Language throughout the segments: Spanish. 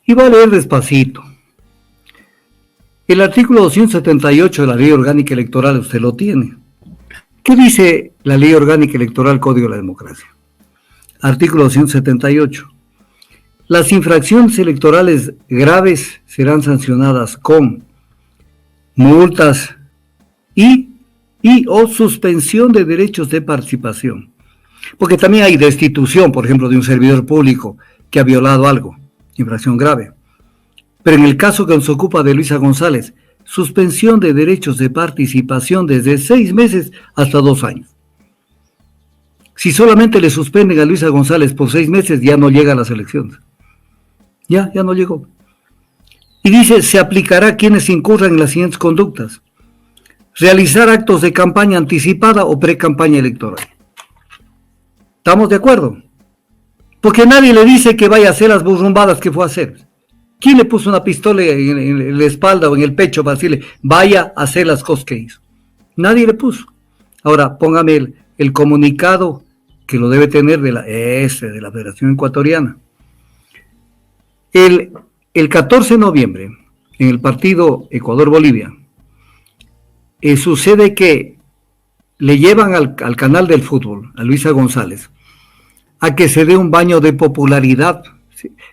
Y voy a leer despacito. El artículo 278 de la Ley Orgánica Electoral, usted lo tiene. ¿Qué dice la Ley Orgánica Electoral, Código de la Democracia? Artículo 278. Las infracciones electorales graves serán sancionadas con multas y o suspensión de derechos de participación. Porque también hay destitución, por ejemplo, de un servidor público que ha violado algo, infracción grave. Pero en el caso que nos ocupa de Luisa González, suspensión de derechos de participación desde 6 meses hasta 2 años. Si solamente le suspenden a Luisa González por 6 meses, ya no llega a las elecciones. Ya no llegó. Y dice, se aplicará a quienes incurran en las siguientes conductas. Realizar actos de campaña anticipada o pre-campaña electoral. ¿Estamos de acuerdo? Porque nadie le dice que vaya a hacer las burrumbadas que fue a hacer. ¿Quién le puso una pistola en la espalda o en el pecho para decirle, vaya a hacer las cosas que hizo? Nadie le puso. Ahora, póngame el comunicado que lo debe tener de la Federación Ecuatoriana. El 14 de noviembre, en el partido Ecuador-Bolivia, sucede que le llevan al canal del fútbol, a Luisa González, a que se dé un baño de popularidad.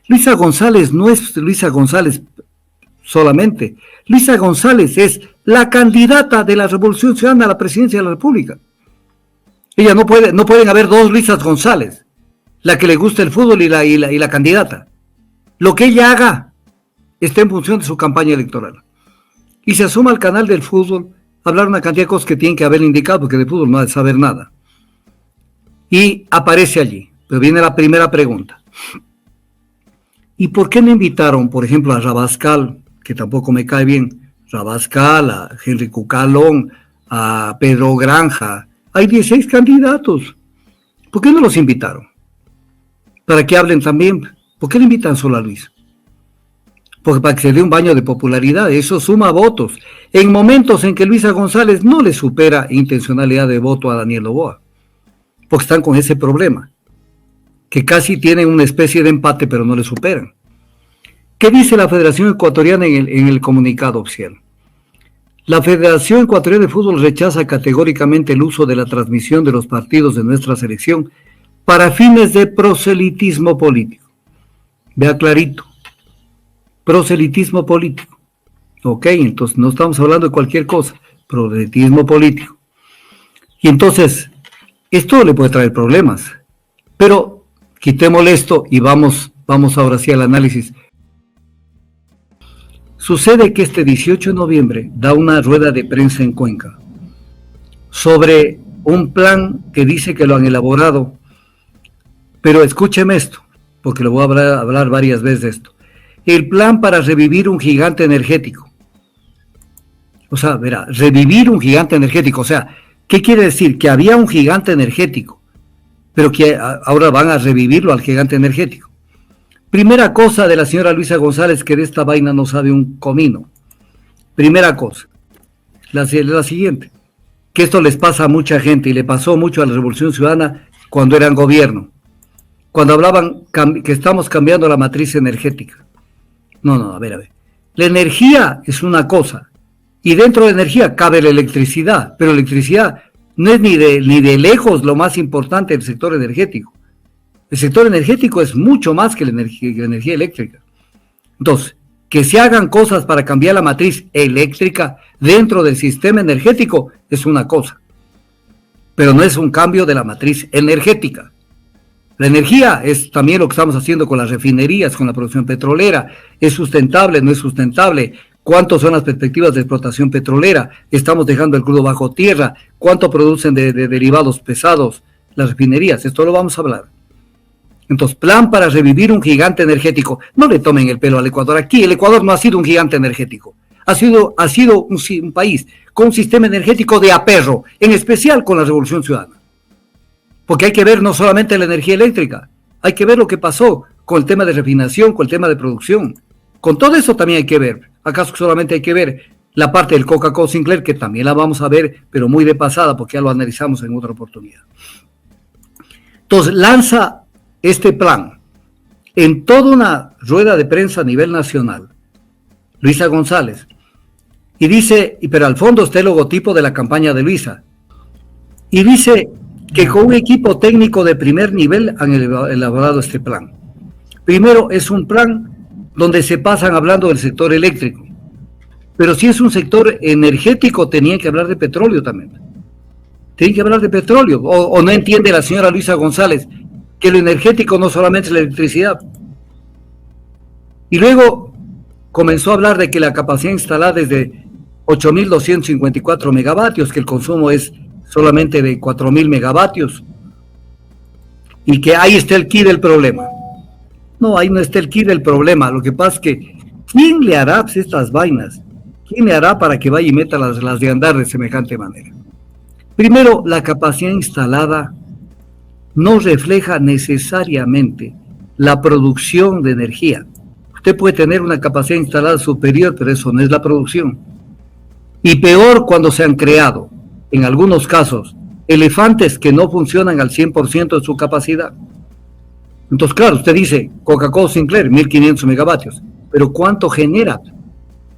Luisa González no es Luisa González solamente. Luisa González es la candidata de la Revolución Ciudadana a la presidencia de la República. Ella no pueden haber dos Luisas González, la que le gusta el fútbol y la candidata. Lo que ella haga está en función de su campaña electoral. Y se asuma al canal del fútbol a hablar una cantidad de cosas que tienen que haber indicado, porque de fútbol no ha de saber nada. Y aparece allí. Pero viene la primera pregunta. ¿Y por qué no invitaron, por ejemplo, a Rabascal, que tampoco me cae bien, Rabascal, a Henry Cucalón, a Pedro Granja? Hay 16 candidatos. ¿Por qué no los invitaron? Para que hablen también. ¿Por qué le invitan solo a Luis? Porque para que se dé un baño de popularidad, eso suma votos. En momentos en que Luisa González no le supera intencionalidad de voto a Daniel Noboa, porque están con ese problema, que casi tienen una especie de empate, pero no le superan. ¿Qué dice la Federación Ecuatoriana en el comunicado oficial? La Federación Ecuatoriana de Fútbol rechaza categóricamente el uso de la transmisión de los partidos de nuestra selección para fines de proselitismo político. Vea clarito, proselitismo político. Ok, entonces no estamos hablando de cualquier cosa, proselitismo político. Y entonces, esto le puede traer problemas, pero quitémosle esto y vamos ahora sí al análisis. Sucede que este 18 de noviembre da una rueda de prensa en Cuenca sobre un plan que dice que lo han elaborado, pero escúcheme esto, porque lo voy a hablar varias veces de esto. El plan para revivir un gigante energético. O sea, verá, revivir un gigante energético. O sea, ¿qué quiere decir? Que había un gigante energético, pero que ahora van a revivirlo al gigante energético. Primera cosa de la señora Luisa González, que de esta vaina no sabe un comino. Primera cosa, la siguiente, que esto les pasa a mucha gente y le pasó mucho a la Revolución Ciudadana cuando eran gobierno, cuando hablaban que estamos cambiando la matriz energética. No, a ver. La energía es una cosa, y dentro de energía cabe la electricidad, pero electricidad no es ni de lejos lo más importante del sector energético. El sector energético es mucho más que la energía eléctrica. Entonces, que se hagan cosas para cambiar la matriz eléctrica dentro del sistema energético es una cosa, pero no es un cambio de la matriz energética. La energía es también lo que estamos haciendo con las refinerías, con la producción petrolera. ¿Es sustentable? ¿No es sustentable? ¿Cuántas son las perspectivas de explotación petrolera? ¿Estamos dejando el crudo bajo tierra? ¿Cuánto producen de derivados pesados las refinerías? Esto lo vamos a hablar. Entonces, plan para revivir un gigante energético. No le tomen el pelo al Ecuador. Aquí el Ecuador no ha sido un gigante energético. Ha sido un país con un sistema energético de aperro, en especial con la Revolución Ciudadana. Porque hay que ver no solamente la energía eléctrica, hay que ver lo que pasó con el tema de refinación, con el tema de producción. Con todo eso también hay que ver. ¿Acaso solamente hay que ver la parte del Coca-Cola Sinclair, que también la vamos a ver, pero muy de pasada, porque ya lo analizamos en otra oportunidad? Entonces, lanza este plan en toda una rueda de prensa a nivel nacional, Luisa González, y dice, pero al fondo está el logotipo de la campaña de Luisa, y dice que con un equipo técnico de primer nivel han elaborado este plan. Primero, es un plan donde se pasan hablando del sector eléctrico, pero si es un sector energético, tenían que hablar de petróleo también. Tienen que hablar de petróleo, o no entiende la señora Luisa González que lo energético no solamente es la electricidad. Y luego comenzó a hablar de que la capacidad instalada es de 8.254 megavatios, que el consumo es solamente de 4.000 megavatios, y que ahí está el quid del problema. No, ahí no está el quid del problema. Lo que pasa es que, ¿quién le hará estas vainas? ¿Quién le hará para que vaya y meta las de andar de semejante manera? Primero, la capacidad instalada no refleja necesariamente la producción de energía. Usted puede tener una capacidad instalada superior, pero eso no es la producción. Y peor cuando se han creado, en algunos casos, elefantes que no funcionan al 100% de su capacidad. Entonces, claro, usted dice, Coca-Cola Sinclair, 1.500 megavatios, pero ¿cuánto genera?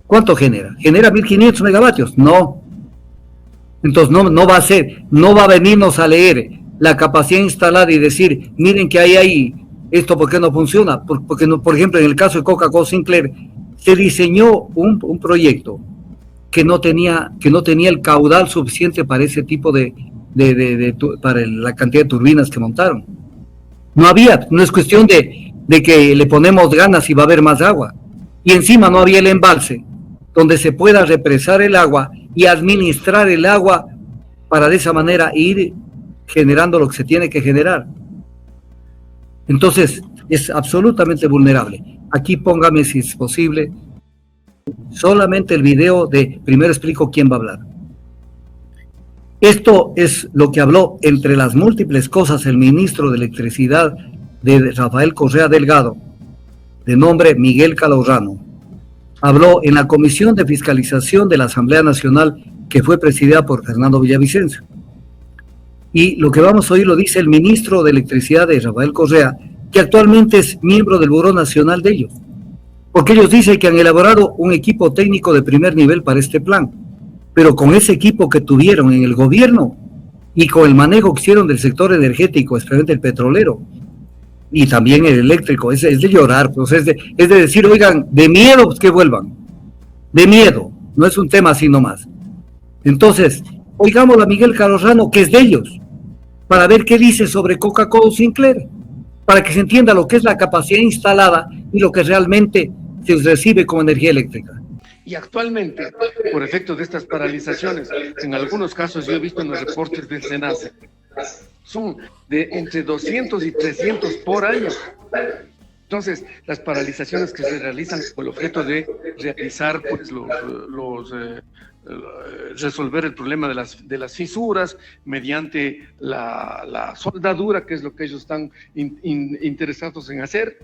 ¿Cuánto genera? ¿Genera 1.500 megavatios? No. Entonces no va a ser, no va a venirnos a leer la capacidad instalada y decir, miren que hay esto, ¿por qué no funciona? Porque no, por ejemplo, en el caso de Coca-Cola Sinclair, se diseñó un proyecto que no tenía el caudal suficiente para ese tipo para la cantidad de turbinas que montaron. No había, no es cuestión de que le ponemos ganas y va a haber más agua. Y encima no había el embalse donde se pueda represar el agua y administrar el agua para de esa manera ir generando lo que se tiene que generar. Entonces, es absolutamente vulnerable. Aquí póngame, si es posible, solamente el video de, primero explico quién va a hablar. Esto es lo que habló, entre las múltiples cosas, el ministro de Electricidad de Rafael Correa Delgado, de nombre Miguel Calorrano. Habló en la Comisión de Fiscalización de la Asamblea Nacional, que fue presidida por Fernando Villavicencio. Y lo que vamos a oír lo dice el ministro de Electricidad de Rafael Correa, que actualmente es miembro del Buró Nacional de ellos. Porque ellos dicen que han elaborado un equipo técnico de primer nivel para este plan. Pero con ese equipo que tuvieron en el gobierno y con el manejo que hicieron del sector energético, especialmente el petrolero, y también el eléctrico, es de llorar, pues es de decir, oigan, de miedo pues que vuelvan, de miedo, no es un así así nomás. Entonces, oigámoslo a Miguel Calorrano, que es de ellos, para ver qué dice sobre Coca-Cola Sinclair, para que se entienda lo que es la capacidad instalada y lo que realmente se recibe como energía eléctrica. Y actualmente, por efecto de estas paralizaciones, en algunos casos yo he visto en los reportes del SENACE, son de entre 200 y 300 por año. Entonces, las paralizaciones que se realizan con el objeto de realizar pues, resolver el problema de las fisuras mediante la soldadura, que es lo que ellos están interesados en hacer.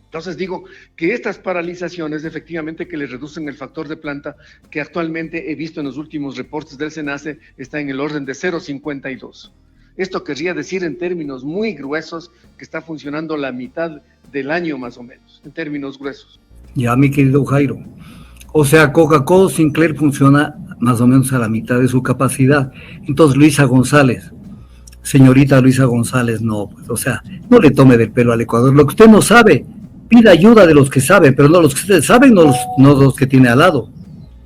Entonces digo que estas paralizaciones efectivamente que le reducen el factor de planta, que actualmente he visto en los últimos reportes del SENACE, está en el orden de 0,52. Esto querría decir en términos muy gruesos que está funcionando la mitad del año más o menos, en términos gruesos. Ya, mi querido Jairo. O sea, Coca-Cola Sinclair funciona más o menos a la mitad de su capacidad. Entonces, Luisa González, señorita Luisa González, no, pues, o sea, no le tome del pelo al Ecuador. Lo que usted no sabe, pida ayuda de los que saben, pero no los que ustedes saben, no los que tiene al lado.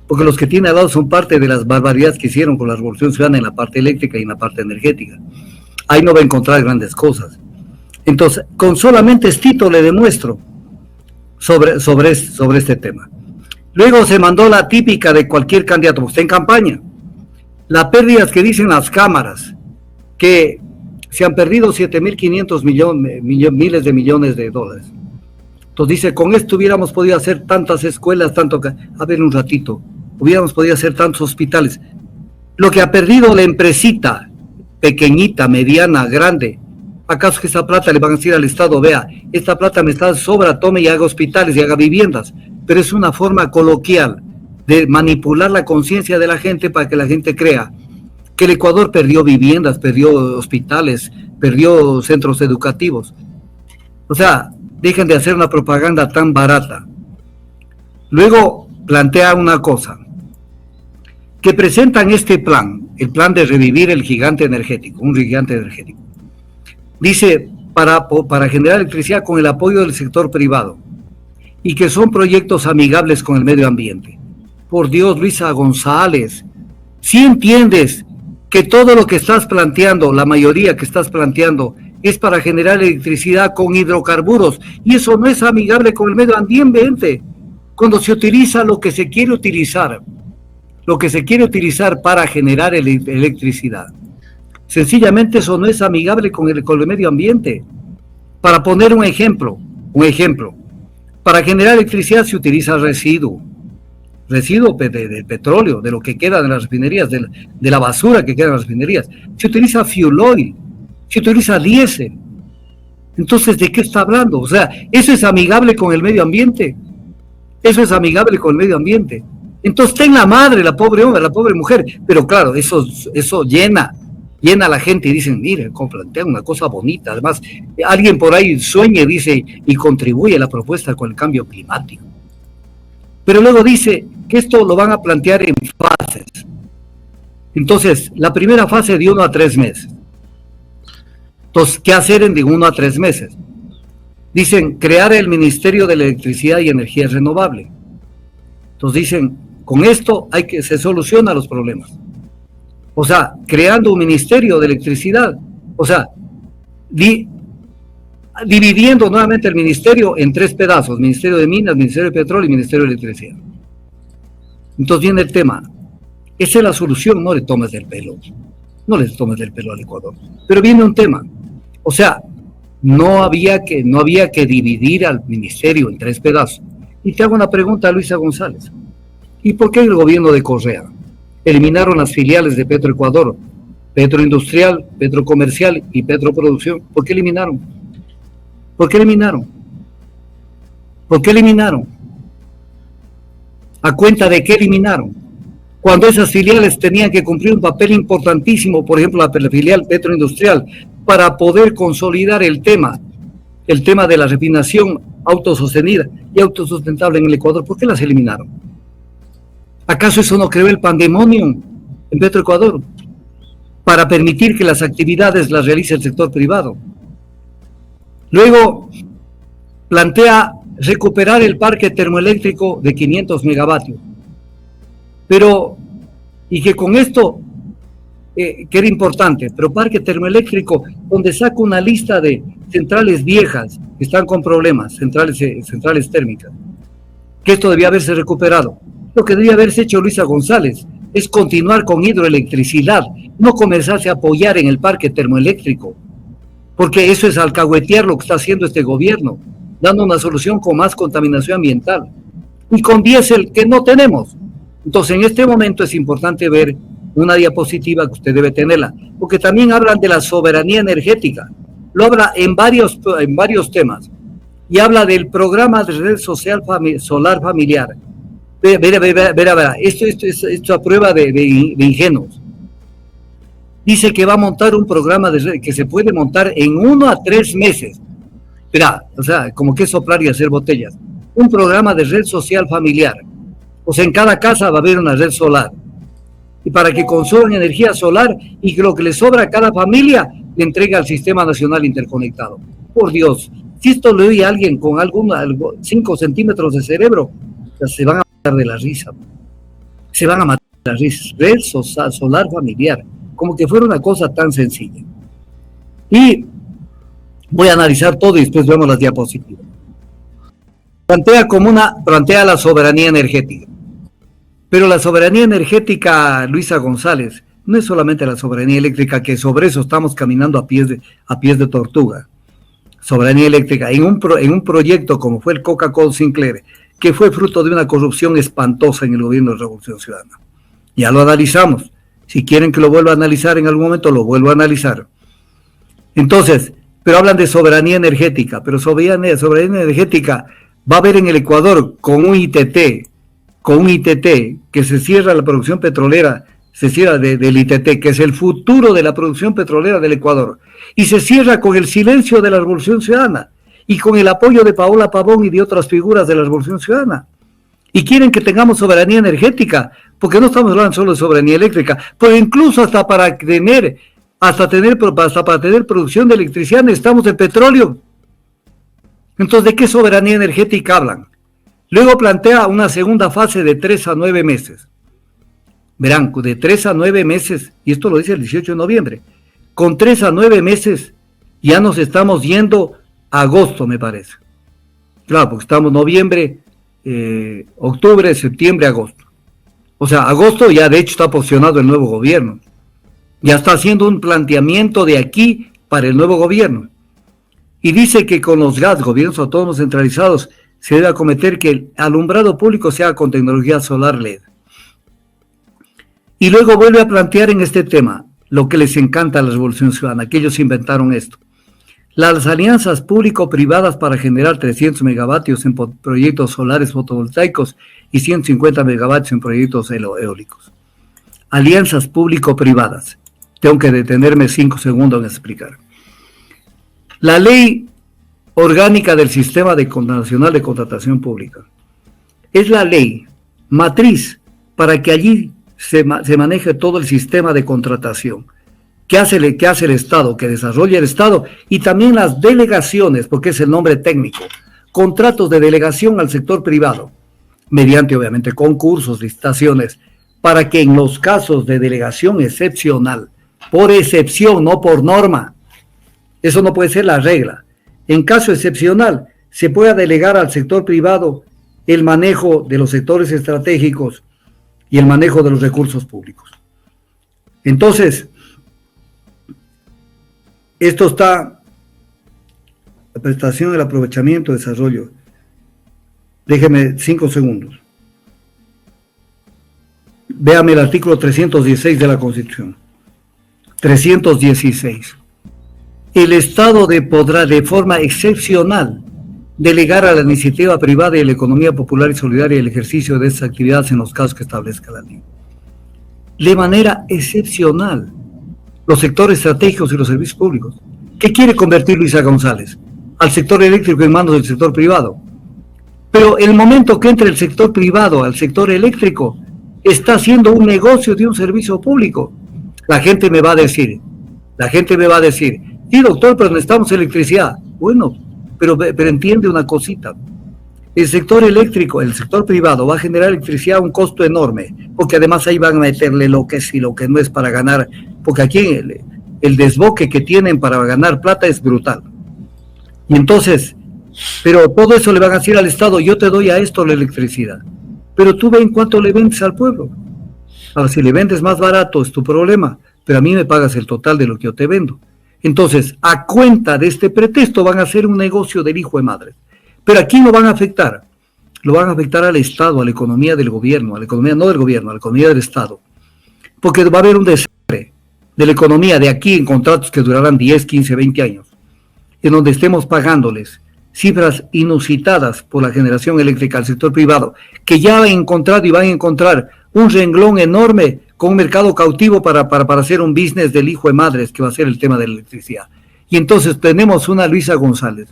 Porque los que tiene al lado son parte de las barbaridades que hicieron con la Revolución Ciudadana en la parte eléctrica y en la parte energética. Ahí no va a encontrar grandes cosas. Entonces, con solamente estito le demuestro sobre este tema. Luego se mandó la típica de cualquier candidato, usted en campaña. Las pérdidas que dicen las cámaras, que se han perdido 7.500 miles de millones de dólares. Entonces dice, con esto hubiéramos podido hacer tantas escuelas, a ver un ratito, hubiéramos podido hacer tantos hospitales. Lo que ha perdido la empresita, pequeñita, mediana, grande, ¿acaso que esa plata le van a decir al Estado, vea, esta plata me está sobra, tome y haga hospitales y haga viviendas? Pero es una forma coloquial de manipular la conciencia de la gente para que la gente crea que el Ecuador perdió viviendas, perdió hospitales, perdió centros educativos. O sea, dejen de hacer una propaganda tan barata. Luego plantea una cosa, que presentan este plan, el plan de revivir el gigante energético, un gigante energético. Dice, para generar electricidad con el apoyo del sector privado, y que son proyectos amigables con el medio ambiente. Por Dios, Luisa González, si entiendes que todo lo que estás planteando, la mayoría que estás planteando, es para generar electricidad con hidrocarburos, y eso no es amigable con el medio ambiente. Cuando se utiliza lo que se quiere utilizar para generar electricidad, sencillamente eso no es amigable con el medio ambiente. Para poner un ejemplo, para generar electricidad se utiliza residuo del petróleo, de lo que queda de las refinerías, de la basura que queda en las refinerías. Se utiliza fuel oil, se utiliza diésel. Entonces, ¿de qué está hablando? O sea, ¿eso es amigable con el medio ambiente? Eso es amigable con el medio ambiente. Entonces, ten la madre, la pobre hombre, la pobre mujer. Pero claro, eso llena a la gente y dicen, mire, plantean una cosa bonita. Además, alguien por ahí sueña, dice, y contribuye a la propuesta con el cambio climático. Pero luego dice que esto lo van a plantear en fases. Entonces, la primera fase de 1 a 3 meses. Entonces, ¿qué hacer en de 1 a 3 meses? Dicen, crear el Ministerio de la Electricidad y Energía Renovable. Entonces dicen, con esto se solucionan los problemas. O sea, creando un Ministerio de Electricidad, o sea, dividiendo nuevamente el ministerio en 3 pedazos, Ministerio de Minas, Ministerio de Petróleo y Ministerio de Electricidad. Entonces viene el tema, esa es la solución, no le tomes del pelo al Ecuador. Pero viene un tema, o sea, no había que dividir al ministerio en 3 pedazos. Y te hago una pregunta a Luisa González, ¿y por qué el gobierno de Correa eliminaron las filiales de Petroecuador, Petroindustrial, Petrocomercial y Petroproducción? ¿Por qué eliminaron? ¿A cuenta de qué eliminaron? Cuando esas filiales tenían que cumplir un papel importantísimo, por ejemplo, la filial Petroindustrial, para poder consolidar el tema de la refinación autosostenida y autosustentable en el Ecuador. ¿Por qué las eliminaron? ¿Acaso eso no creó el pandemonium en Petroecuador para permitir que las actividades las realice el sector privado? Luego plantea recuperar el parque termoeléctrico de 500 megavatios, y que con esto, que era importante, pero parque termoeléctrico donde saca una lista de centrales viejas que están con problemas, centrales térmicas, que esto debía haberse recuperado. Lo que debía haberse hecho Luisa González es continuar con hidroelectricidad, no comenzarse a apoyar en el parque termoeléctrico, porque eso es alcahuetear lo que está haciendo este gobierno, dando una solución con más contaminación ambiental y con diésel que no tenemos. Entonces, en este momento es importante ver una diapositiva que usted debe tenerla, porque también hablan de la soberanía energética, lo habla en varios temas, y habla del programa de red social solar familiar. Verá, esto a prueba de ingenuos. Dice que va a montar un programa de red que se puede montar en 1 a 3 meses. Verá, o sea, como que soplar y hacer botellas. Un programa de red social familiar. O sea, en cada casa va a haber una red solar. Y para que consuman energía solar y que lo que le sobra a cada familia le entregue al Sistema Nacional Interconectado. Por Dios, si esto lo oye alguien con 5 centímetros de cerebro, se van a matar de la risa. Se van a matar de la risa. Red solar familiar, como que fuera una cosa tan sencilla. Y voy a analizar todo y después vemos las diapositivas. Plantea la soberanía energética. Pero la soberanía energética, Luisa González, no es solamente la soberanía eléctrica, que sobre eso estamos caminando a pies de tortuga. Soberanía eléctrica, en un proyecto como fue el Coca-Cola Sinclair, que fue fruto de una corrupción espantosa en el gobierno de Revolución Ciudadana. Ya lo analizamos. Si quieren que lo vuelva a analizar en algún momento, lo vuelvo a analizar. Entonces, pero hablan de soberanía energética, pero soberanía energética va a haber en el Ecuador con un ITT, que se cierra la producción petrolera, se cierra del ITT, que es el futuro de la producción petrolera del Ecuador, y se cierra con el silencio de la Revolución Ciudadana, y con el apoyo de Paola Pavón y de otras figuras de la Revolución Ciudadana. Y quieren que tengamos soberanía energética, porque no estamos hablando solo de soberanía eléctrica, pero incluso para tener producción de electricidad necesitamos el petróleo. Entonces, ¿de qué soberanía energética hablan? Luego plantea una segunda fase de 3 a 9 meses. Verán, de 3 a 9 meses, y esto lo dice el 18 de noviembre, con 3 a 9 meses ya nos estamos yendo a agosto, me parece. Claro, porque estamos noviembre, octubre, septiembre, agosto. O sea, agosto ya de hecho está posicionado el nuevo gobierno. Ya está haciendo un planteamiento de aquí para el nuevo gobierno. Y dice que con los GATS, gobiernos autónomos centralizados, se debe acometer que el alumbrado público sea con tecnología solar LED. Y luego vuelve a plantear en este tema lo que les encanta a la Revolución Ciudadana, que ellos inventaron esto. Las alianzas público-privadas para generar 300 megavatios en proyectos solares fotovoltaicos y 150 megavatios en proyectos eólicos. Alianzas público-privadas. Tengo que detenerme 5 segundos en explicar. La ley orgánica del Sistema Nacional de Contratación Pública es la ley matriz para que allí se maneje todo el sistema de contratación. ¿Qué hace el Estado? Que desarrolla el Estado y también las delegaciones, porque es el nombre técnico, contratos de delegación al sector privado, mediante obviamente concursos, licitaciones, para que en los casos de delegación excepcional, por excepción, no por norma, eso no puede ser la regla, en caso excepcional se pueda delegar al sector privado el manejo de los sectores estratégicos y el manejo de los recursos públicos. Entonces, esto está, la prestación, el aprovechamiento, desarrollo. Déjeme 5 segundos. Véame el artículo 316 de la Constitución. 316. El Estado podrá de forma excepcional delegar a la iniciativa privada y a la economía popular y solidaria el ejercicio de estas actividades en los casos que establezca la ley. De manera excepcional. Los sectores estratégicos y los servicios públicos. ¿Qué quiere convertir Luisa González? Al sector eléctrico en manos del sector privado. Pero el momento que entre el sector privado al sector eléctrico, está haciendo un negocio de un servicio público. La gente me va a decir, sí doctor, pero necesitamos electricidad. Bueno, pero entiende una cosita. El sector eléctrico, el sector privado va a generar electricidad a un costo enorme, porque además ahí van a meterle lo que sí, lo que no es para ganar, porque aquí el desboque que tienen para ganar plata es brutal. Y entonces, pero todo eso le van a decir al Estado, yo te doy a esto la electricidad, pero tú ve en cuánto le vendes al pueblo. Ahora, si le vendes más barato es tu problema, pero a mí me pagas el total de lo que yo te vendo. Entonces, a cuenta de este pretexto van a hacer un negocio del hijo de madre. Pero aquí no van a afectar, lo van a afectar al Estado, a la economía del gobierno, a la economía no del gobierno, a la economía del Estado. Porque va a haber un desastre de la economía de aquí en contratos que durarán 10, 15, 20 años, en donde estemos pagándoles cifras inusitadas por la generación eléctrica al sector privado, que ya han encontrado y van a encontrar un renglón enorme con un mercado cautivo para hacer un business del hijo de madres, que va a ser el tema de la electricidad. Y entonces tenemos una Luisa González,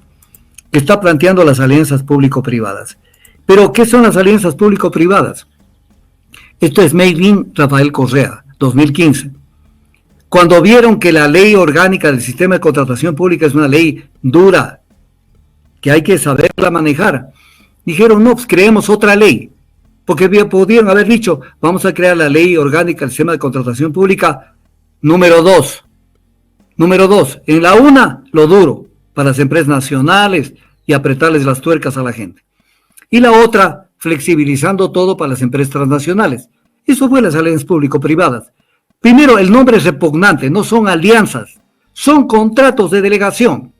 que está planteando las alianzas público-privadas. ¿Pero qué son las alianzas público-privadas? Esto es Made in Rafael Correa, 2015. Cuando vieron que la ley orgánica del sistema de contratación pública es una ley dura, que hay que saberla manejar, dijeron, no, pues creemos otra ley, porque pudieron haber dicho, vamos a crear la ley orgánica del sistema de contratación pública número 2. Número 2, en la una, lo duro, para las empresas nacionales y apretarles las tuercas a la gente. Y la otra, flexibilizando todo para las empresas transnacionales. Eso fue las alianzas público-privadas. Primero, el nombre es repugnante, no son alianzas, son contratos de delegación.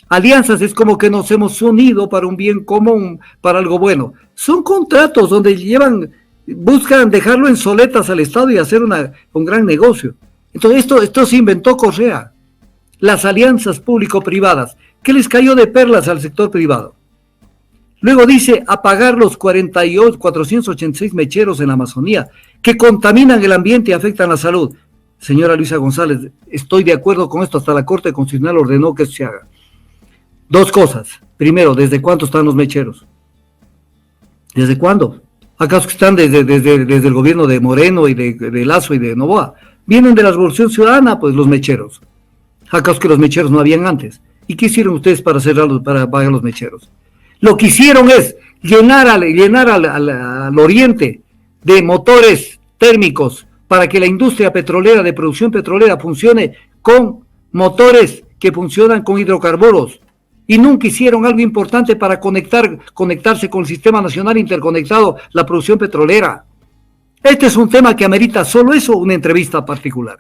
Alianzas es como que nos hemos unido para un bien común, para algo bueno. Son contratos donde buscan dejarlo en soletas al Estado y hacer un gran negocio. Entonces esto se inventó Correa. Las alianzas público-privadas, que les cayó de perlas al sector privado. Luego dice apagar los 486 mecheros en la Amazonía, que contaminan el ambiente y afectan la salud. Señora Luisa González, estoy de acuerdo con esto, hasta la Corte Constitucional ordenó que eso se haga. Dos cosas. Primero, ¿desde cuánto están los mecheros? ¿Desde cuándo? ¿Acaso que están desde el gobierno de Moreno y de Lazo y de Noboa? Vienen de la Revolución Ciudadana, pues los mecheros. ¿Acaso que los mecheros no habían antes? ¿Y qué hicieron ustedes para cerrarlos, para pagar los mecheros? Lo que hicieron es llenar al oriente de motores térmicos para que la industria petrolera, de producción petrolera, funcione con motores que funcionan con hidrocarburos. Y nunca hicieron algo importante para conectarse con el Sistema Nacional Interconectado, la producción petrolera. Este es un tema que amerita solo eso, una entrevista particular.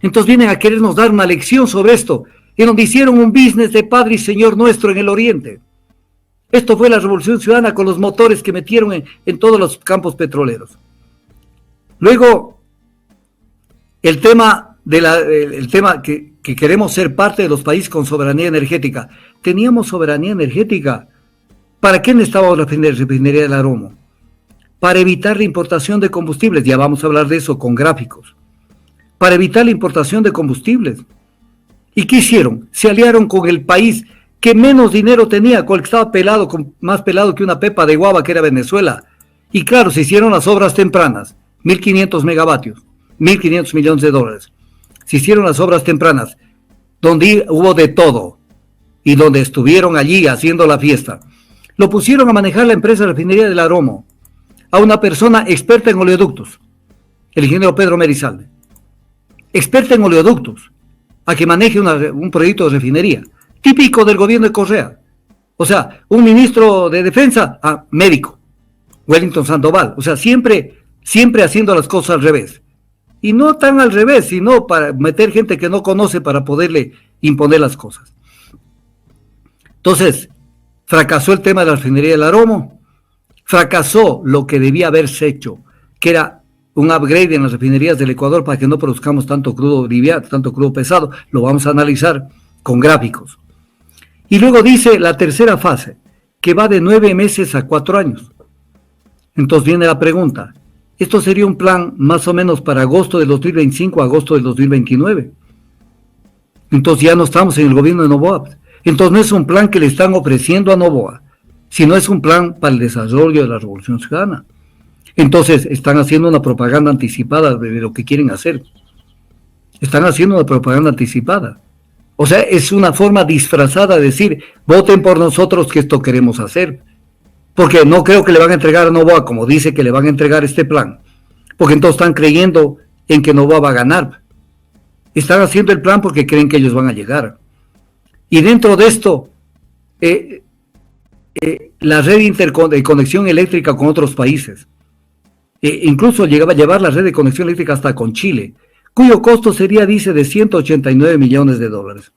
Entonces vienen a querernos dar una lección sobre esto, en donde hicieron un business de Padre y Señor nuestro en el oriente. Esto fue la Revolución Ciudadana con los motores que metieron en todos los campos petroleros. Luego, el tema que queremos ser parte de los países con soberanía energética. ¿Teníamos soberanía energética? ¿Para qué necesitábamos la refinería del Aromo? Para evitar la importación de combustibles. Ya vamos a hablar de eso con gráficos. Para evitar la importación de combustibles. ¿Y qué hicieron? Se aliaron con el país que menos dinero tenía, con el que estaba pelado, más pelado que una pepa de guava, que era Venezuela. Y claro, se hicieron las obras tempranas, 1.500 megavatios, 1.500 millones de dólares. Se hicieron las obras tempranas, donde hubo de todo, y donde estuvieron allí haciendo la fiesta. Lo pusieron a manejar la empresa Refinería del Aromo, a una persona experta en oleoductos, el ingeniero Pedro Merizalde, experta en oleoductos, a que maneje un proyecto de refinería, típico del gobierno de Correa. O sea, un ministro de defensa, médico, Wellington Sandoval. O sea, siempre haciendo las cosas al revés. Y no tan al revés, sino para meter gente que no conoce para poderle imponer las cosas. Entonces, fracasó el tema de la refinería del Aromo, fracasó lo que debía haberse hecho, que era un upgrade en las refinerías del Ecuador para que no produzcamos tanto crudo liviano, tanto crudo pesado. Lo vamos a analizar con gráficos. Y luego dice la tercera fase, que va de 9 meses a 4 años. Entonces viene la pregunta, esto sería un plan más o menos para agosto del 2025 a agosto del 2029. Entonces ya no estamos en el gobierno de Noboa. Entonces no es un plan que le están ofreciendo a Noboa, sino es un plan para el desarrollo de la Revolución Ciudadana. Entonces están haciendo una propaganda anticipada de lo que quieren hacer. Están haciendo una propaganda anticipada. O sea, es una forma disfrazada de decir, voten por nosotros que esto queremos hacer. Porque no creo que le van a entregar a Noboa como dice que le van a entregar este plan. Porque entonces están creyendo en que Noboa va a ganar. Están haciendo el plan porque creen que ellos van a llegar. Y dentro de esto, la red de conexión eléctrica con otros países. Incluso llegaba a llevar la red de conexión eléctrica hasta con Chile, cuyo costo sería, dice, de 189 millones de dólares.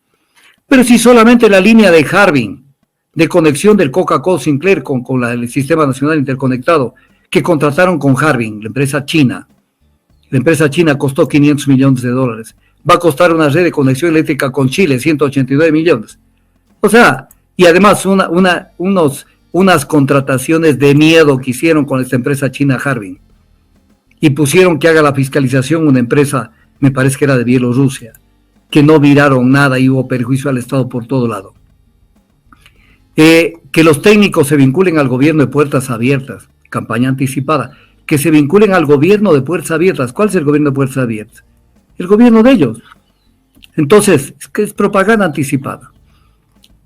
Pero si solamente la línea de Harbin, de conexión del Coca-Cola Sinclair con el Sistema Nacional Interconectado, que contrataron con Harbin, la empresa china costó 500 millones de dólares. Va a costar una red de conexión eléctrica con Chile, 189 millones. O sea, y además unas contrataciones de miedo que hicieron con esta empresa china Harbin. Y pusieron que haga la fiscalización una empresa, me parece que era de Bielorrusia, que no viraron nada y hubo perjuicio al Estado por todo lado. Que los técnicos se vinculen al gobierno de puertas abiertas, campaña anticipada, que se vinculen al gobierno de puertas abiertas. ¿Cuál es el gobierno de puertas abiertas? El gobierno de ellos. Entonces, es propaganda anticipada.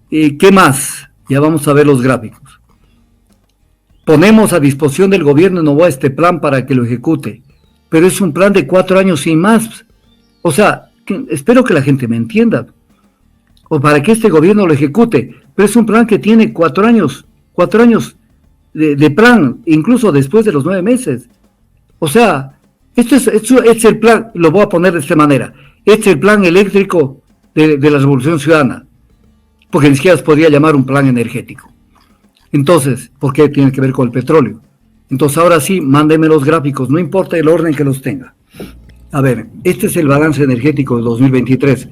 ¿Qué más? Ya vamos a ver los gráficos. Ponemos a disposición del gobierno de Noboa este plan para que lo ejecute, pero es un plan de 4 años y más. O sea, espero que la gente me entienda. O para que este gobierno lo ejecute, pero es un plan que tiene 4 años de plan, incluso después de los 9 meses. O sea, esto es el plan, lo voy a poner de esta manera, este es el plan eléctrico de la Revolución Ciudadana, porque ni siquiera se podría llamar un plan energético. Entonces, ¿por qué tiene que ver con el petróleo? Entonces ahora sí, mándenme los gráficos, no importa el orden que los tenga. A ver, este es el balance energético de 2023.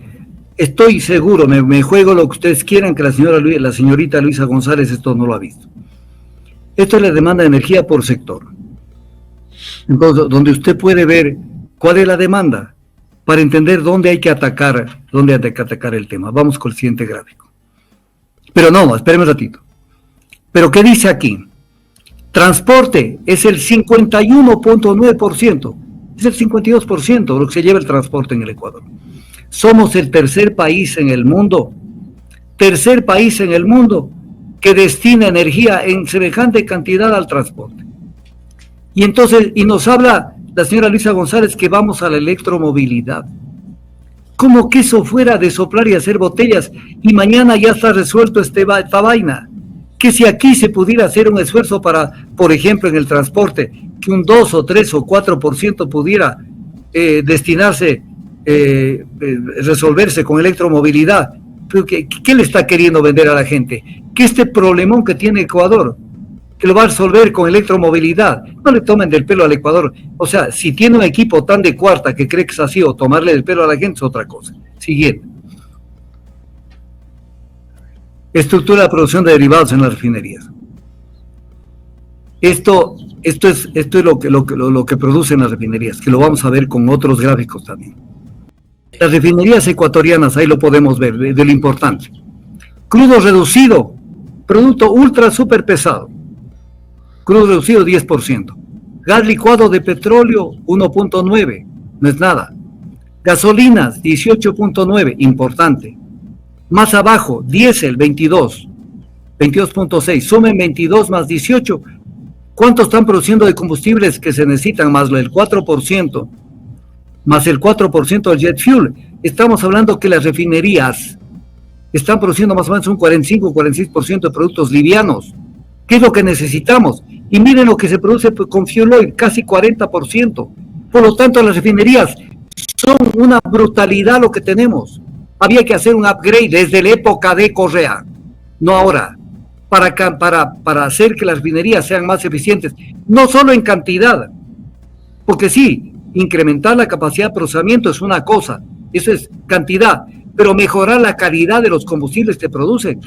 Estoy seguro, me juego lo que ustedes quieran, que la señorita Luisa González esto no lo ha visto. Esto es la demanda de energía por sector. Entonces, donde usted puede ver cuál es la demanda para entender dónde hay que atacar el tema. Vamos con el siguiente gráfico. Pero no, espéreme un ratito. ¿Pero qué dice aquí? Transporte es el 51.9%, es el 52% de lo que se lleva el transporte en el Ecuador. Somos el tercer país en el mundo que destina energía en semejante cantidad al transporte. Y entonces, y nos habla la señora Luisa González que vamos a la electromovilidad. Como que eso fuera de soplar y hacer botellas y mañana ya está resuelto esta vaina. Que si aquí se pudiera hacer un esfuerzo para, por ejemplo, en el transporte, que un 2 o 3 o 4% pudiera destinarse, resolverse con electromovilidad. ¿Qué le está queriendo vender a la gente? Que este problemón que tiene Ecuador, que lo va a resolver con electromovilidad. No le tomen del pelo al Ecuador. O sea, si tiene un equipo tan de cuarta que cree que es así, o tomarle del pelo a la gente es otra cosa. Siguiente. Estructura de producción de derivados en las refinerías. Esto es lo que producen las refinerías, que lo vamos a ver con otros gráficos también. Las refinerías ecuatorianas, ahí lo podemos ver, de lo importante. Crudo reducido, producto ultra super pesado. Crudo reducido 10%. Gas licuado de petróleo 1.9, no es nada. Gasolinas 18.9, importante. Más abajo, diésel 22.6, sumen 22 más 18. ¿Cuánto están produciendo de combustibles que se necesitan? Más el 4%, más el 4% del jet fuel. Estamos hablando que las refinerías están produciendo más o menos un 45-46% de productos livianos. ¿Qué es lo que necesitamos? Y miren lo que se produce con fuel oil, casi 40%. Por lo tanto, las refinerías son una brutalidad lo que tenemos. Había que hacer un upgrade desde la época de Correa, no ahora, para hacer que las refinerías sean más eficientes, no solo en cantidad, porque sí, incrementar la capacidad de procesamiento es una cosa, eso es cantidad, pero mejorar la calidad de los combustibles que producen.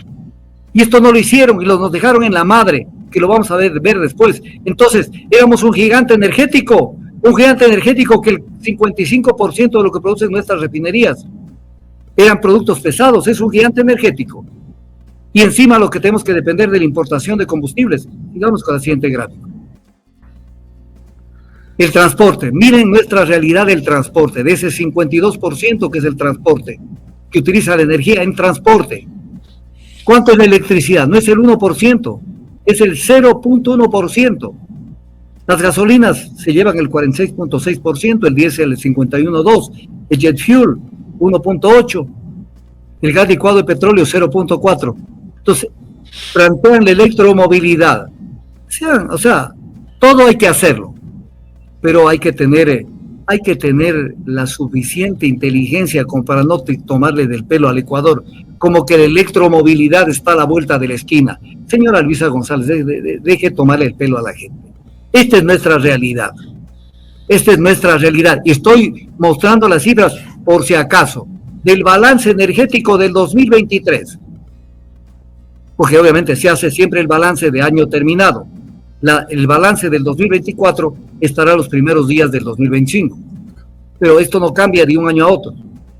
Y esto no lo hicieron y nos dejaron en la madre, que lo vamos a ver después. Entonces, éramos un gigante energético que el 55% de lo que producen nuestras refinerías eran productos pesados, es un gigante energético. Y encima lo que tenemos que depender de la importación de combustibles. Sigamos con el siguiente gráfico. El transporte, miren nuestra realidad del transporte, de ese 52% que es el transporte, que utiliza la energía en transporte. ¿Cuánto es la electricidad? No es el 1%, es el 0.1%. Las gasolinas se llevan el 46.6%, el diésel el 51.2%, el jet fuel 1.8%, el gas licuado de petróleo 0.4%. Entonces, plantean la electromovilidad. O sea, todo hay que hacerlo, pero hay que tener la suficiente inteligencia como para no tomarle del pelo al Ecuador, como que la electromovilidad está a la vuelta de la esquina. Señora Luisa González, deje tomarle el pelo a la gente. Esta es nuestra realidad. Y estoy mostrando las cifras, por si acaso, del balance energético del 2023. Porque obviamente se hace siempre el balance de año terminado. El balance del 2024 estará los primeros días del 2025. Pero esto no cambia de un año a otro.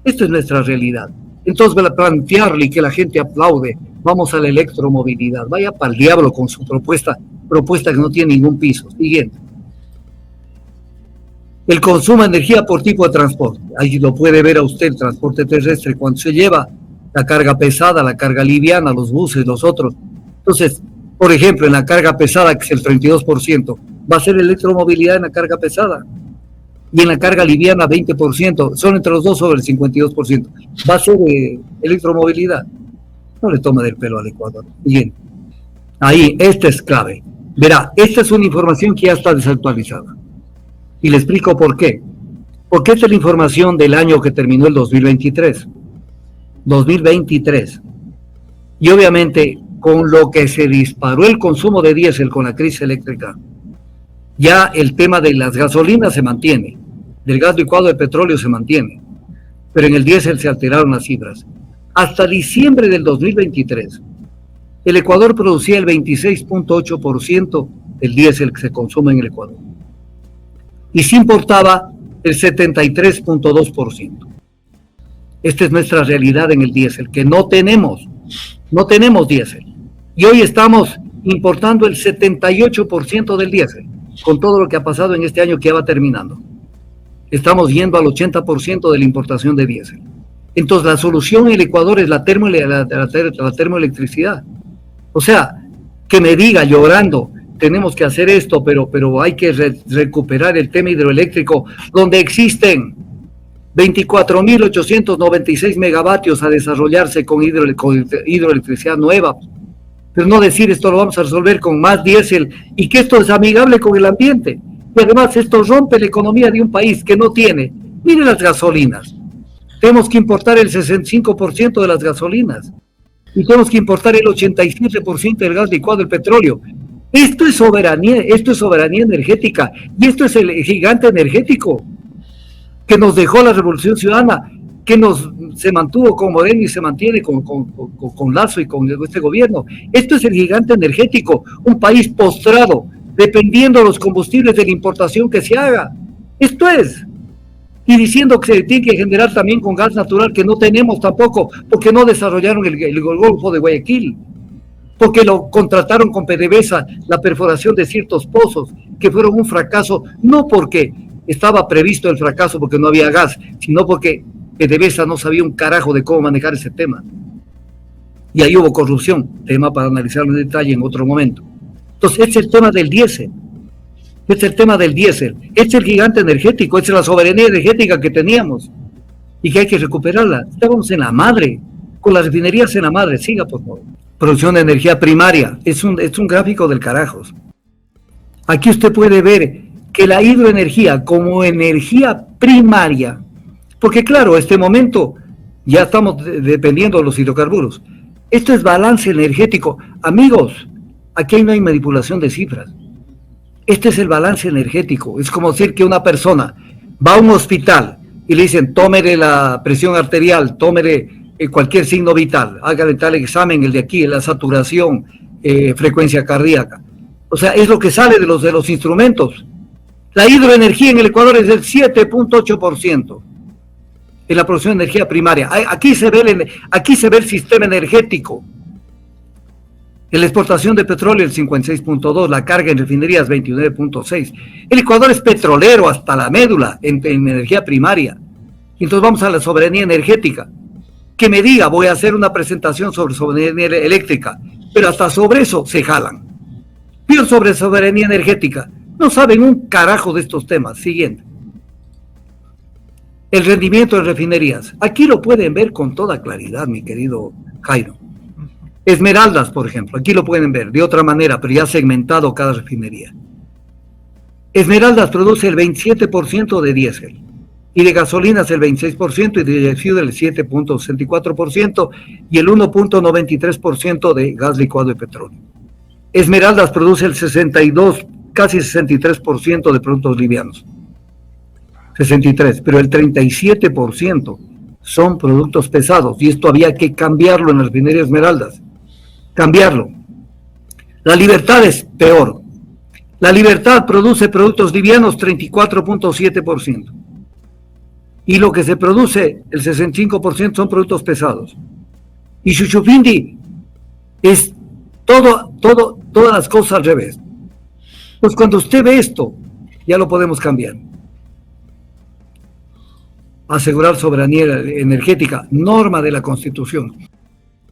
Esta es nuestra realidad. Entonces, plantearle que la gente aplaude, vamos a la electromovilidad. Vaya para el diablo con su propuesta que no tiene ningún piso. Siguiente. El consumo de energía por tipo de transporte. Ahí lo puede ver a usted, el transporte terrestre, cuando se lleva la carga pesada, la carga liviana, los buses, los otros. Entonces, por ejemplo, en la carga pesada, que es el 32%, va a ser electromovilidad en la carga pesada. Y en la carga liviana, 20%. Son entre los dos sobre el 52%. Va a ser electromovilidad. No le toma del pelo al Ecuador. Bien. Ahí, esta es clave. Verá, esta es una información que ya está desactualizada. Y le explico por qué. Porque esta es la información del año que terminó el 2023. 2023. Y obviamente, con lo que se disparó el consumo de diésel con la crisis eléctrica, ya el tema de las gasolinas se mantiene, del gas licuado de petróleo se mantiene, pero en el diésel se alteraron las cifras. Hasta diciembre del 2023, el Ecuador producía el 26.8% del diésel que se consume en el Ecuador y se importaba el 73.2%. Esta es nuestra realidad en el diésel, que no tenemos. No tenemos diésel. Y hoy estamos importando el 78% del diésel, con todo lo que ha pasado en este año que ya va terminando. Estamos yendo al 80% de la importación de diésel. Entonces la solución en el Ecuador es la termoelectricidad. O sea, que me diga llorando, tenemos que hacer esto, pero hay que recuperar el tema hidroeléctrico, donde existen 24.896 megavatios a desarrollarse con hidroelectricidad nueva. Pero no decir esto lo vamos a resolver con más diésel y que esto es amigable con el ambiente. Y además esto rompe la economía de un país que no tiene. Miren las gasolinas. Tenemos que importar el 65% de las gasolinas y tenemos que importar el 87% del gas licuado, el petróleo. Esto es soberanía energética y esto es el gigante energético que nos dejó la Revolución Ciudadana, que se mantuvo con Moreno y se mantiene con Lazo y con este gobierno. Esto es el gigante energético, un país postrado, dependiendo de los combustibles de la importación que se haga. Esto es. Y diciendo que se tiene que generar también con gas natural, que no tenemos tampoco, porque no desarrollaron el Golfo de Guayaquil, porque lo contrataron con PDVSA, la perforación de ciertos pozos, que fueron un fracaso, no porque estaba previsto el fracaso porque no había gas, sino porque PDVSA no sabía un carajo de cómo manejar ese tema. Y ahí hubo corrupción, tema para analizarlo en detalle en otro momento. Entonces, es el tema del diésel. Es el tema del diésel. Es el gigante energético, es la soberanía energética que teníamos y que hay que recuperarla. Estábamos en la madre, con las refinerías en la madre. Siga, por favor. Producción de energía primaria. Es un gráfico del carajos. Aquí usted puede ver que la hidroenergía como energía primaria, porque claro, este momento ya estamos dependiendo de los hidrocarburos. Esto es balance energético. Amigos, aquí no hay manipulación de cifras. Este es el balance energético. Es como decir que una persona va a un hospital y le dicen, tómele la presión arterial, tómele cualquier signo vital, hágale tal examen, el de aquí, la saturación, frecuencia cardíaca. O sea, es lo que sale de los instrumentos. La hidroenergía en el Ecuador es del 7.8% en la producción de energía primaria. Aquí se ve el sistema energético. En la exportación de petróleo el 56.2%, la carga en refinerías 29.6%. El Ecuador es petrolero hasta la médula en energía primaria. Entonces vamos a la soberanía energética. Que me diga, voy a hacer una presentación sobre soberanía eléctrica, pero hasta sobre eso se jalan. Pero sobre soberanía energética, no saben un carajo de estos temas. Siguiente. El rendimiento de refinerías. Aquí lo pueden ver con toda claridad, mi querido Jairo. Esmeraldas, por ejemplo, aquí lo pueden ver de otra manera, pero ya segmentado cada refinería. Esmeraldas produce el 27% de diésel, y de gasolinas el 26%, y de fuel el 7.64%, y el 1.93% de gas licuado y petróleo. Esmeraldas produce el 62%, casi 63% de productos livianos. 63%, pero el 37% son productos pesados, y esto había que cambiarlo en la refinería Esmeraldas. Cambiarlo. La Libertad es peor. La Libertad produce productos livianos 34.7%. Y lo que se produce, el 65%, son productos pesados. Y Shushufindi es todas las cosas al revés. Pues cuando usted ve esto, ya lo podemos cambiar. Asegurar soberanía energética, norma de la Constitución.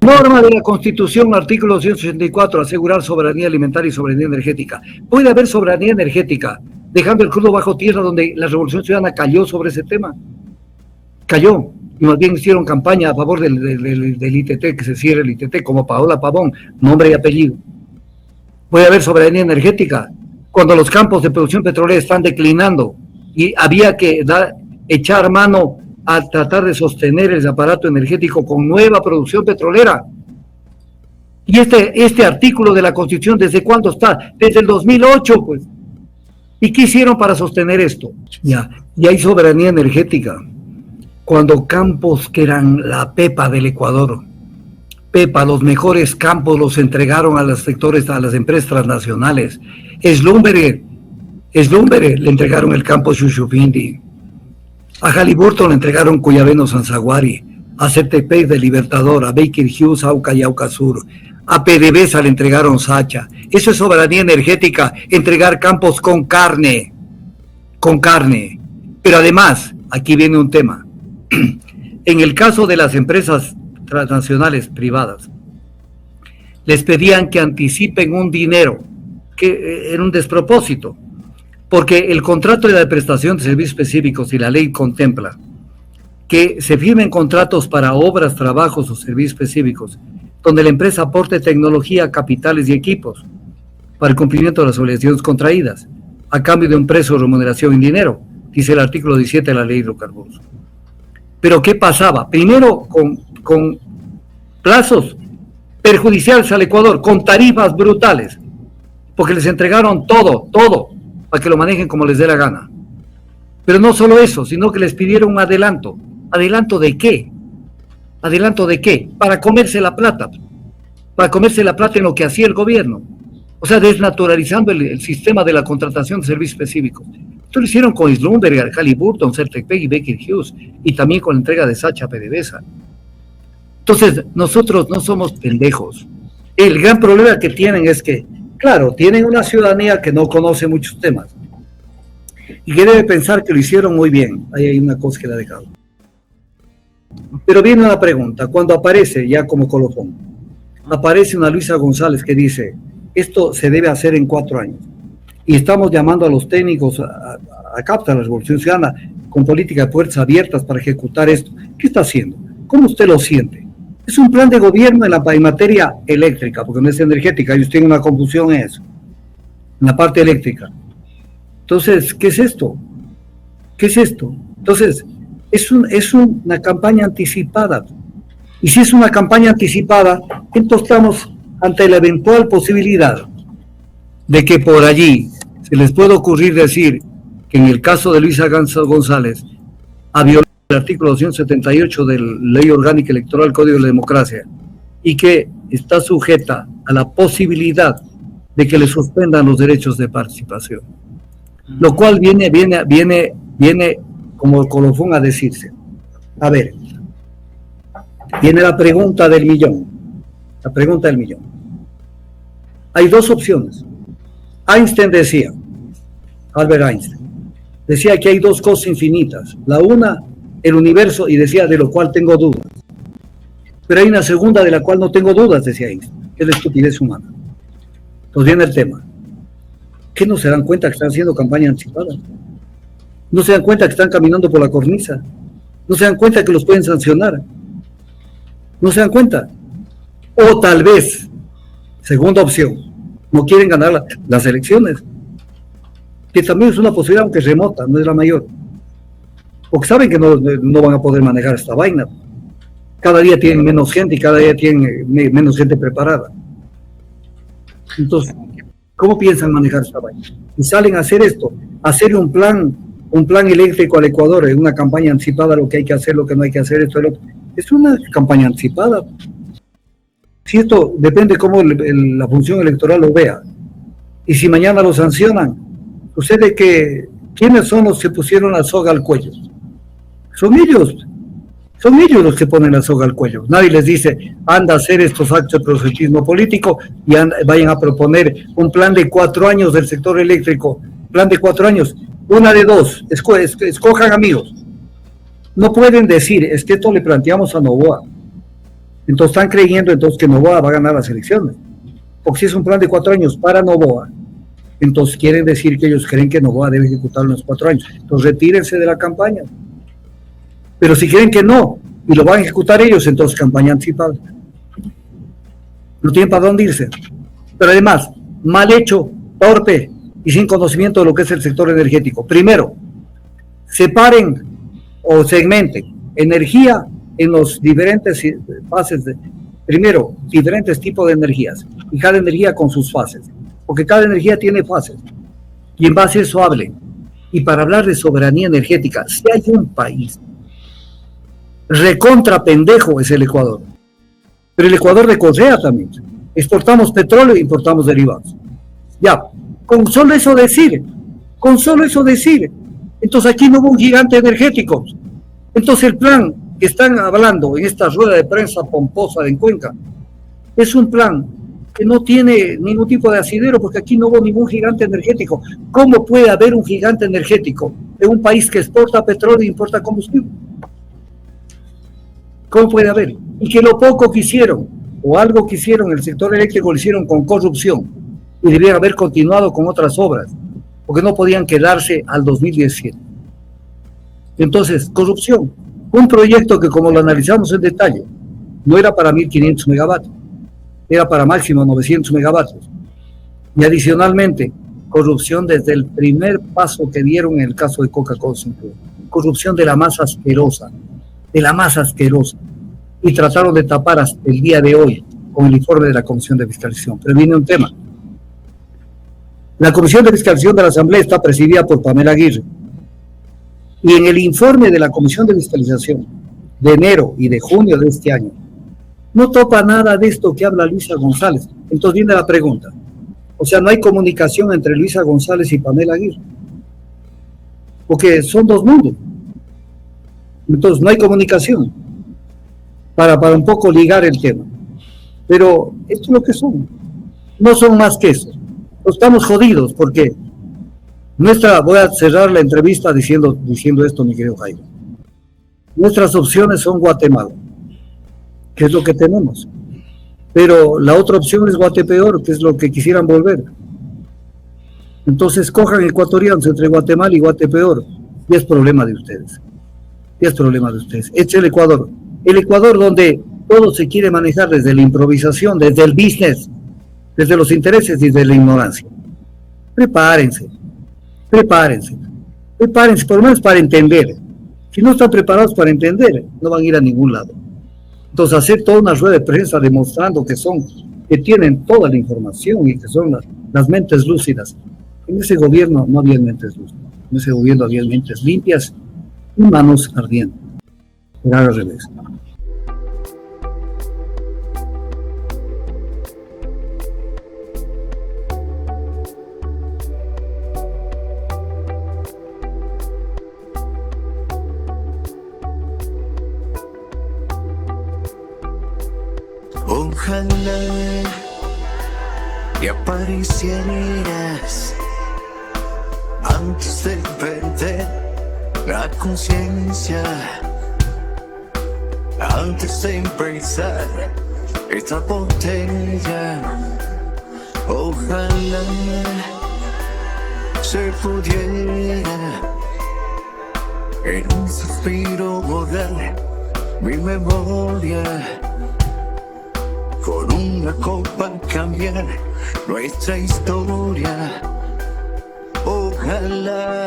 Norma de la Constitución, artículo 184, asegurar soberanía alimentaria y soberanía energética. Puede haber soberanía energética, dejando el crudo bajo tierra, donde la Revolución Ciudadana cayó sobre ese tema. Cayó, y más bien hicieron campaña a favor del ITT, que se cierre el ITT, como Paola Pavón, nombre y apellido. Puede haber soberanía energética, cuando los campos de producción petrolera están declinando, y había que echar mano a tratar de sostener el aparato energético con nueva producción petrolera. Y este artículo de la Constitución, ¿desde cuándo está? Desde el 2008, pues. ¿Y qué hicieron para sostener esto? Ya hay soberanía energética. Cuando campos que eran la pepa del Ecuador, los mejores campos los entregaron a los sectores, a las empresas transnacionales. Slumberger le entregaron el campo Shushufindi. A Halliburton le entregaron Cuyabeno Sanzaguari, a CTP de Libertador, a Baker Hughes, Auca y Auca Sur, a PDVSA le entregaron Sacha. Eso es soberanía energética, entregar campos con carne. Pero además, aquí viene un tema. En el caso de las empresas transnacionales privadas, les pedían que anticipen un dinero, que era un despropósito, porque el contrato de la prestación de servicios específicos y la ley contempla que se firmen contratos para obras, trabajos o servicios específicos, donde la empresa aporte tecnología, capitales y equipos para el cumplimiento de las obligaciones contraídas, a cambio de un precio de remuneración en dinero, dice el artículo 17 de la ley de hidrocarburos. Pero ¿qué pasaba? Primero con plazos perjudiciales al Ecuador, con tarifas brutales, porque les entregaron todo, para que lo manejen como les dé la gana. Pero no solo eso, sino que les pidieron un adelanto. ¿Adelanto de qué? ¿Adelanto de qué? Para comerse la plata en lo que hacía el gobierno. O sea, desnaturalizando el sistema de la contratación de servicios específicos. Esto lo hicieron con Slumberger, Halliburton, Certecpec y Baker Hughes, y también con la entrega de Sacha a PDVSA. Entonces, nosotros no somos pendejos. El gran problema que tienen es que, claro, tienen una ciudadanía que no conoce muchos temas y que debe pensar que lo hicieron muy bien. Ahí hay una cosa que la ha dejado. Pero viene una pregunta, cuando aparece ya como colofón, aparece una Luisa González que dice, esto se debe hacer en 4 años. Y estamos llamando a los técnicos a captar la Revolución Ciudadana con política de puertas abiertas para ejecutar esto. ¿Qué está haciendo? ¿Cómo usted lo siente? Es un plan de gobierno en materia eléctrica, porque no es energética, ellos tienen una confusión en eso, en la parte eléctrica. Entonces, ¿qué es esto? ¿Qué es esto? Entonces, es una campaña anticipada. Y si es una campaña anticipada, entonces estamos ante la eventual posibilidad de que por allí se les pueda ocurrir decir que en el caso de Luisa González ha violado el artículo 278 de la Ley Orgánica Electoral, Código de la Democracia, y que está sujeta a la posibilidad de que le suspendan los derechos de participación. Lo cual viene como colofón a decirse. A ver, viene la pregunta del millón. La pregunta del millón. Hay 2 opciones. Einstein decía, Albert Einstein, decía que hay 2 cosas infinitas. La una, el universo, y decía, de lo cual tengo dudas. Pero hay una segunda de la cual no tengo dudas, decía Einstein, que es la estupidez humana. Entonces viene el tema. ¿Qué no se dan cuenta que están haciendo campaña anticipada? ¿No se dan cuenta que están caminando por la cornisa? ¿No se dan cuenta que los pueden sancionar? ¿No se dan cuenta? O tal vez, segunda opción, no quieren ganar las elecciones, que también es una posibilidad, aunque remota, no es la mayor. Porque saben que no van a poder manejar esta vaina. Cada día tienen menos gente y cada día tienen menos gente preparada. Entonces, ¿cómo piensan manejar esta vaina? Y salen a hacer esto, hacer un plan eléctrico al Ecuador, en una campaña anticipada, lo que hay que hacer, lo que no hay que hacer, esto, lo otro. Es una campaña anticipada. Si esto depende cómo la función electoral lo vea. Y si mañana lo sancionan, sucede que ¿quiénes son los que pusieron la soga al cuello? Son ellos los que ponen la soga al cuello. Nadie les dice, anda a hacer estos actos de proselitismo político y vayan a proponer un plan de 4 años del sector eléctrico. Plan de 4 años. Una de dos, escojan amigos. No pueden decir, es que esto le planteamos a Noboa. Entonces están creyendo entonces que Noboa va a ganar las elecciones. Porque si es un plan de 4 años para Noboa, entonces quieren decir que ellos creen que Noboa debe ejecutarlo en los 4 años. Entonces retírense de la campaña. Pero si creen que no, y lo van a ejecutar ellos, entonces campaña anticipada. No tienen para dónde irse. Pero además, mal hecho, torpe y sin conocimiento de lo que es el sector energético. Primero, separen o segmenten energía en los diferentes fases. Primero, diferentes tipos de energías. Y cada energía con sus fases. Porque cada energía tiene fases. Y en base a eso hablen. Y para hablar de soberanía energética, si hay un país recontra pendejo, es el Ecuador. Pero el Ecuador de Correa también. Exportamos petróleo e importamos derivados. Ya, con solo eso decir. Entonces aquí no hubo un gigante energético. Entonces el plan que están hablando en esta rueda de prensa pomposa en Cuenca es un plan que no tiene ningún tipo de asidero, porque aquí no hubo ningún gigante energético. ¿Cómo puede haber un gigante energético en un país que exporta petróleo e importa combustible? ¿Cómo puede haber? Y que lo poco que hicieron, o algo que hicieron en el sector eléctrico, lo hicieron con corrupción, y debían haber continuado con otras obras, porque no podían quedarse al 2017. Entonces, corrupción. Un proyecto que, como lo analizamos en detalle, no era para 1.500 megavatios, era para máximo 900 megavatios. Y adicionalmente, corrupción desde el primer paso que dieron en el caso de Coca-Cola. Corrupción de la más asquerosa, y trataron de tapar hasta el día de hoy con el informe de la Comisión de Fiscalización. Pero viene un tema. La Comisión de Fiscalización de la Asamblea está presidida por Pamela Aguirre. Y en el informe de la Comisión de Fiscalización de enero y de junio de este año, no topa nada de esto que habla Luisa González. Entonces viene la pregunta. O sea, no hay comunicación entre Luisa González y Pamela Aguirre. Porque son dos mundos. Entonces no hay comunicación para un poco ligar el tema. Pero esto es lo que son. No son más que eso. Estamos jodidos porque voy a cerrar la entrevista diciendo esto, mi querido Jairo. Nuestras opciones son Guatemala, que es lo que tenemos. Pero la otra opción es Guatepeor, que es lo que quisieran volver. Entonces cojan ecuatorianos entre Guatemala y Guatepeor, y es problema de ustedes. Es el Ecuador. El Ecuador donde todo se quiere manejar desde la improvisación, desde el business, desde los intereses y desde la ignorancia. Prepárense, por lo menos para entender. Si no están preparados para entender, no van a ir a ningún lado. Entonces, hacer toda una rueda de prensa demostrando que tienen toda la información y que son las mentes lúcidas. En ese gobierno no había mentes lúcidas. En ese gobierno había mentes limpias y manos ardientes. Era al revés. Ojalá y aparecieras antes de perder la conciencia, antes de empezar esta botella. Ojalá se pudiera en un suspiro borrar mi memoria, con una copa cambiar nuestra historia. Ojalá